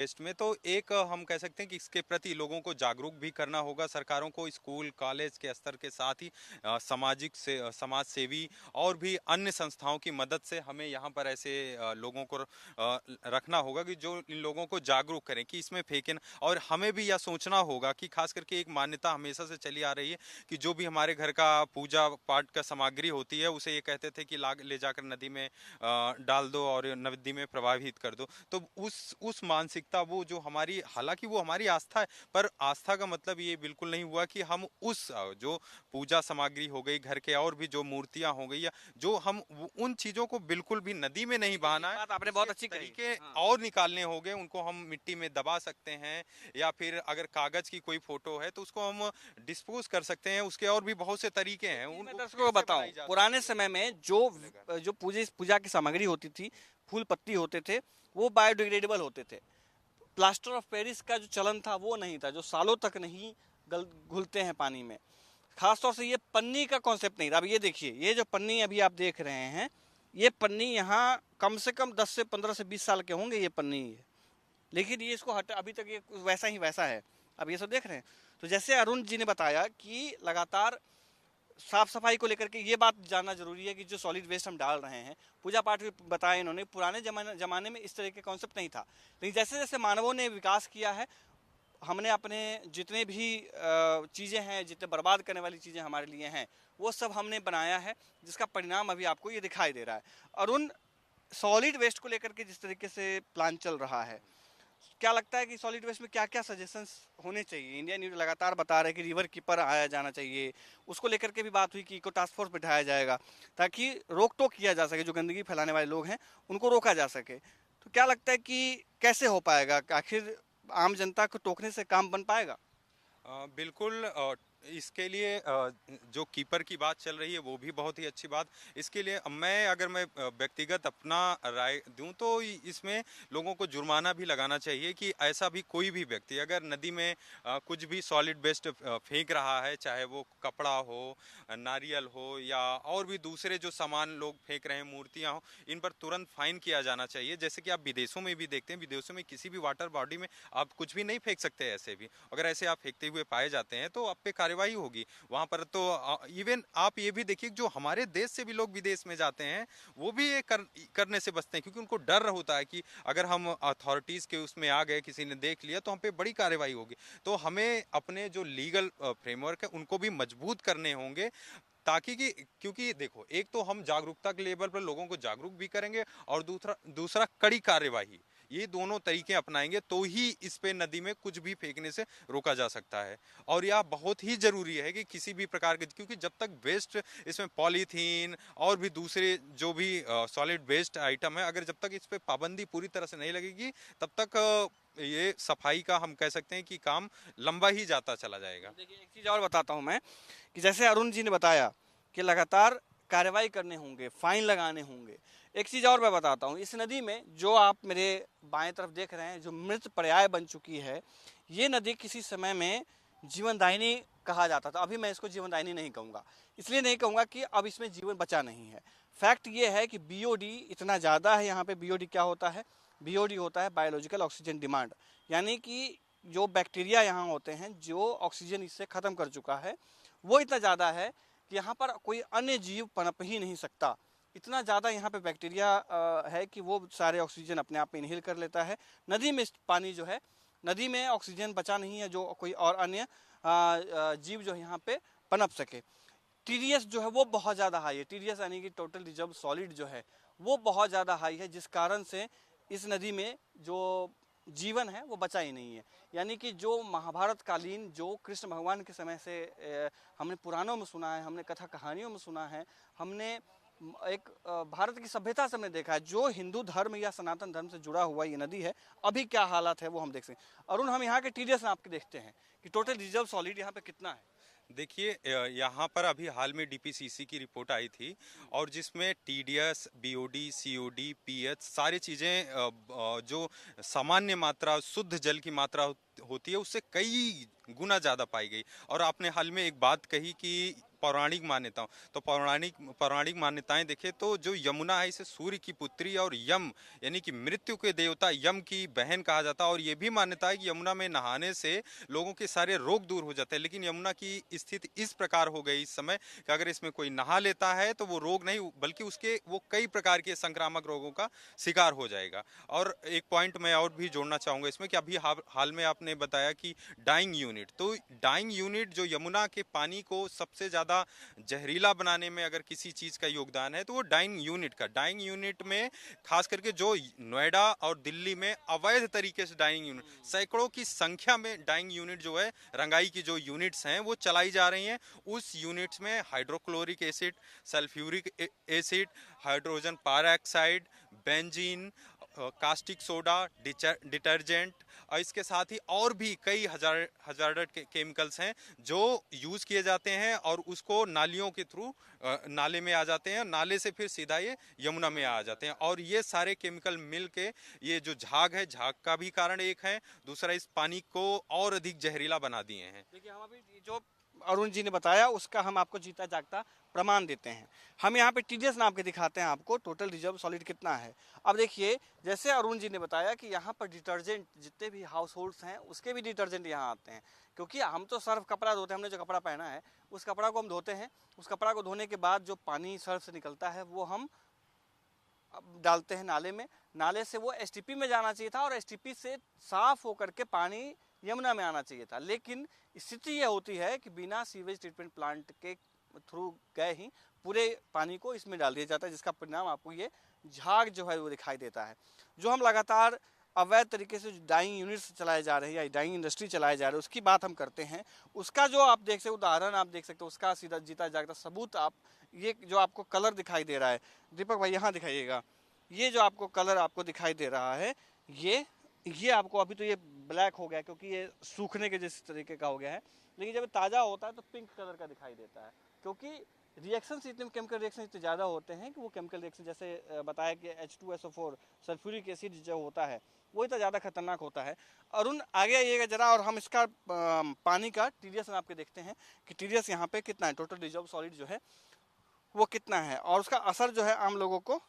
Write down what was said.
Waste में तो एक हम कह सकते हैं कि इसके प्रति लोगों को जागरूक भी करना होगा। सरकारों को स्कूल कॉलेज के स्तर के साथ ही सामाजिक से समाज सेवी और भी अन्य संस्थाओं की मदद से हमें यहाँ पर ऐसे लोगों को रखना होगा कि जो इन लोगों को जागरूक करें कि इसमें फेंके ना। और हमें भी यह सोचना होगा कि खास करके एक मान्यता हमेशा से चली आ रही है कि जो भी हमारे घर का पूजा पाठ का सामग्री होती है उसे ये कहते थे कि ले जाकर नदी में डाल दो और नदी में प्रवाहित कर दो। तो उस मानसिकता वो जो हमारी, हालांकि वो हमारी आस्था है, पर आस्था का मतलब ये बिल्कुल नहीं हुआ कि हम उस जो पूजा सामग्री हो गई, घर के और भी जो मूर्तियां हो गई, या जो हम उन चीजों को बिल्कुल भी नदी में नहीं देखिए, एक बहाना है। बात आपने बहुत उसके अच्छी कही। तरीके हाँ। और निकालने होंगे, उनको हम मिट्टी में दबा सकते हैं, या फिर अगर कागज की कोई फोटो है तो उसको हम डिस्पोज कर सकते हैं। उसके और भी बहुत से तरीके हैं, देखिए, मैं उनको दर्शकों को कैसे बताऊं, बनाई जा पुराने सकती है समय में पता चलेगा। जो पूजा की सामग्री होती थी, फूल पत्ती होते थे, वो बायोडिग्रेडेबल होते थे। प्लास्टर ऑफ पेरिस का जो चलन था वो नहीं था, जो सालों तक नहीं घुलते हैं पानी में। खासतौर से ये पन्नी का कॉन्सेप्ट नहीं था। अब ये देखिए, ये जो पन्नी अभी आप देख रहे हैं, ये पन्नी यहाँ कम से कम 10 से 15 से 20 साल के होंगे ये पन्नी है। लेकिन ये इसको हटा, अभी तक ये वैसा ही वैसा है। अब ये सब देख रहे हैं। तो जैसे अरुण जी ने बताया कि लगातार साफ सफाई को लेकर के ये बात जानना जरूरी है कि जो सॉलिड वेस्ट हम डाल रहे हैं, पूजा पाठ भी बताया इन्होंने, पुराने जमाने में इस तरह के कॉन्सेप्ट नहीं था। लेकिन जैसे जैसे मानवों ने विकास किया है, हमने अपने जितने भी चीज़ें हैं, जितने बर्बाद करने वाली चीज़ें हमारे लिए हैं, वो सब हमने बनाया है, जिसका परिणाम अभी आपको ये दिखाई दे रहा है। अरुण, सॉलिड वेस्ट को लेकर के जिस तरीके से प्लान चल रहा है, क्या लगता है कि सॉलिड वेस्ट में क्या क्या सजेशंस होने चाहिए? इंडिया न्यूज लगातार बता रहे हैं कि रिवर कीपर आया जाना चाहिए, उसको लेकर के भी बात हुई कि इको टास्क फोर्स बिठाया जाएगा ताकि रोक टोक किया जा सके, जो गंदगी फैलाने वाले लोग हैं उनको रोका जा सके। तो क्या लगता है कि कैसे हो पाएगा? आखिर आम जनता को टोकने से काम बन पाएगा? बिल्कुल। इसके लिए जो कीपर की बात चल रही है वो भी बहुत ही अच्छी बात। इसके लिए अगर मैं व्यक्तिगत अपना राय दूं तो इसमें लोगों को जुर्माना भी लगाना चाहिए कि ऐसा भी कोई भी व्यक्ति अगर नदी में कुछ भी सॉलिड वेस्ट फेंक रहा है, चाहे वो कपड़ा हो, नारियल हो, या और भी दूसरे जो सामान लोग फेंक रहे हैं, मूर्तियां हो, इन पर तुरंत फाइन किया जाना चाहिए। जैसे कि आप विदेशों में भी देखते हैं, विदेशों में किसी भी वाटर बॉडी में आप कुछ भी नहीं फेंक सकते। ऐसे भी अगर ऐसे आप फेंकते हुए पाए जाते हैं तो आप पे कार्रवाई होगी वहां पर। तो इवन आप ये भी देखिए, जो हमारे देश से भी लोग विदेश में जाते हैं वो भी ये करने से बचते हैं, क्योंकि उनको डर होता है कि अगर हम अथॉरिटीज के उसमें आ गए, किसी ने देख लिया तो हम पे बड़ी कार्रवाई होगी। तो हमें अपने जो लीगल फ्रेमवर्क है उनको भी मजबूत करने होंगे, ताकि कि क्योंकि देखो, एक तो हम जागरूकता के लेवल पर लोगों को जागरूक भी करेंगे, और दूसरा दूसरा कड़ी कार्यवाही, ये दोनों तरीके अपनाएंगे तो ही इस पे नदी में कुछ भी फेंकने से रोका जा सकता है। और यह बहुत ही जरूरी है कि किसी भी प्रकार के, क्योंकि जब तक वेस्ट इसमें पॉलीथीन और भी दूसरे जो भी सॉलिड वेस्ट आइटम है, अगर जब तक इस पे पाबंदी पूरी तरह से नहीं लगेगी, तब तक ये सफाई का हम कह सकते हैं कि काम लंबा ही जाता चला जाएगा। देखिए, एक चीज़ और बताता हूँ मैं, कि जैसे अरुण जी ने बताया कि लगातार कार्रवाई करने होंगे, फाइन लगाने होंगे। एक चीज़ और मैं बताता हूँ, इस नदी में जो आप मेरे बाएं तरफ देख रहे हैं, जो मृत पर्याय बन चुकी है, ये नदी किसी समय में जीवनदायिनी कहा जाता था। अभी मैं इसको जीवनदायिनी नहीं कहूँगा, इसलिए नहीं कहूँगा कि अब इसमें जीवन बचा नहीं है। फैक्ट ये है कि बीओडी इतना ज़्यादा है यहाँ पे। बीओडी क्या होता है? बीओडी होता है बायोलॉजिकल ऑक्सीजन डिमांड, यानी कि जो बैक्टीरिया यहाँ होते हैं, जो ऑक्सीजन इससे ख़त्म कर चुका है, वो इतना ज़्यादा है कि यहाँ पर कोई अन्य जीव पनप ही नहीं सकता। इतना ज़्यादा यहाँ पे बैक्टीरिया है कि वो सारे ऑक्सीजन अपने आप में इनहेल कर लेता है। नदी में पानी जो है, नदी में ऑक्सीजन बचा नहीं है जो कोई और अन्य जीव जो यहाँ पे पनप सके। टीडीएस जो है वो बहुत ज़्यादा हाई है। टीडीएस यानी कि टोटल डिजर्व सॉलिड जो है वो बहुत ज़्यादा हाई है, जिस कारण से इस नदी में जो जीवन है वो बचा ही नहीं है। यानी कि जो महाभारत कालीन, जो कृष्ण भगवान के समय से हमने पुराणों में सुना है, हमने कथा कहानियों में सुना है, हमने एक भारत की सभ्यता से हमने देखा है, जो हिंदू धर्म या सनातन धर्म से जुड़ा हुआ ये नदी है, अभी क्या हालत है वो हम देख सकते हैं। अरुण, हम यहाँ के टीडीएस नाप के देखते हैं कि टोटल रिजर्व सॉलिड यहाँ पे कितना है। देखिए, यहाँ पर अभी हाल में डीपीसीसी की रिपोर्ट आई थी, और जिसमें टीडीएस, बीओडी, सीओडी, पीएच सारी चीज़ें जो सामान्य मात्रा शुद्ध जल की मात्रा होती है उससे कई गुना ज़्यादा पाई गई। और आपने हाल में एक बात कही कि पौराणिक मान्यताओं, तो पौराणिक मान्यताएं देखें तो जो यमुना है इसे सूर्य की पुत्री और यम यानी कि मृत्यु के देवता यम की बहन कहा जाता है। और ये भी मान्यता है कि यमुना में नहाने से लोगों के सारे रोग दूर हो जाते हैं। लेकिन यमुना की स्थिति इस प्रकार हो गई इस समय कि अगर इसमें कोई नहा लेता है तो वो रोग नहीं बल्कि उसके वो कई प्रकार के संक्रामक रोगों का शिकार हो जाएगा। और एक पॉइंट मैं और भी जोड़ना चाहूंगा इसमें कि अभी हाल में आपने बताया कि डाइंग यूनिट, तो डाइंग यूनिट जो यमुना के पानी को सबसे ज्यादा जहरीला बनाने में अगर किसी चीज का योगदान है तो वो डाइंग यूनिट में खास करके जो नोएडा और दिल्ली में अवैध तरीके से डाइंग यूनिट, सैकड़ों की संख्या में डाइंग यूनिट जो है रंगाई की जो यूनिट्स हैं वो चलाई जा रही हैं। उस यूनिट्स में hydrochloric acid, sulphuric acid, hydrogen peroxide, benzene, caustic soda, detergent और इसके साथ ही और भी कई हजार केमिकल्स हैं जो यूज किए जाते हैं और उसको नालियों के थ्रू नाले में आ जाते हैं, नाले से फिर सीधा ये यमुना में आ जाते हैं। और ये सारे केमिकल मिल के ये जो झाग है, झाग का भी कारण एक है, दूसरा इस पानी को और अधिक जहरीला बना दिए हैं। देखिए हम अभी जो अरुण जी ने बताया उसका हम आपको जीता जागता प्रमाण देते हैं। हम यहाँ पे टीडीएस नाम के दिखाते हैं आपको टोटल रिजर्व सॉलिड कितना है। अब देखिए जैसे अरुण जी ने बताया कि यहाँ पर डिटर्जेंट जितने भी हाउस होल्ड्स हैं उसके भी डिटर्जेंट यहाँ आते हैं, क्योंकि हम तो सर्फ कपड़ा धोते हैं, हमने जो कपड़ा पहना है उस कपड़ा को हम धोते हैं, उस कपड़ा को धोने के बाद जो पानी सर्फ से निकलता है वो हम डालते हैं नाले में, नाले से वो एसटीपी में जाना चाहिए था और एसटीपी से साफ होकर के पानी यमुना में आना चाहिए था। लेकिन स्थिति यह होती है कि बिना सीवेज ट्रीटमेंट प्लांट के थ्रू गए ही पूरे पानी को इसमें डाल दिया जाता है, जिसका परिणाम आपको ये झाग जो है वो दिखाई देता है। जो हम लगातार अवैध तरीके से डाइंग यूनिट्स चलाए जा रहे हैं या डाइंग इंडस्ट्री चलाए जा रहे हैं उसकी बात हम करते हैं, उसका जो आप देख सकते उदाहरण आप देख सकते हो, उसका सीधा जीता जागता सबूत आप ये जो आपको कलर दिखाई दे रहा है, दीपक भाई यहाँ दिखाइएगा, ये जो आपको कलर आपको दिखाई दे रहा है ये आपको अभी तो ये ब्लैक हो गया क्योंकि ये सूखने के जिस तरीके का हो गया है, लेकिन जब ताज़ा होता है तो पिंक कलर का दिखाई देता है, क्योंकि रिएक्शंस इतने केमिकल रिएक्शन इतने ज़्यादा होते हैं कि वो केमिकल रिएक्शन जैसे बताया कि H2SO4 सल्फ्यूरिक एसिड जो होता है वो इतना ज़्यादा खतरनाक होता है। अरुण आगे आइएगा जरा और हम इसका पानी का टीडीएस आपके देखते हैं कि टीडीएस यहाँ पे कितना है, टोटल डिजॉल्व सॉलिड जो है वो कितना है और उसका असर जो है आम लोगों को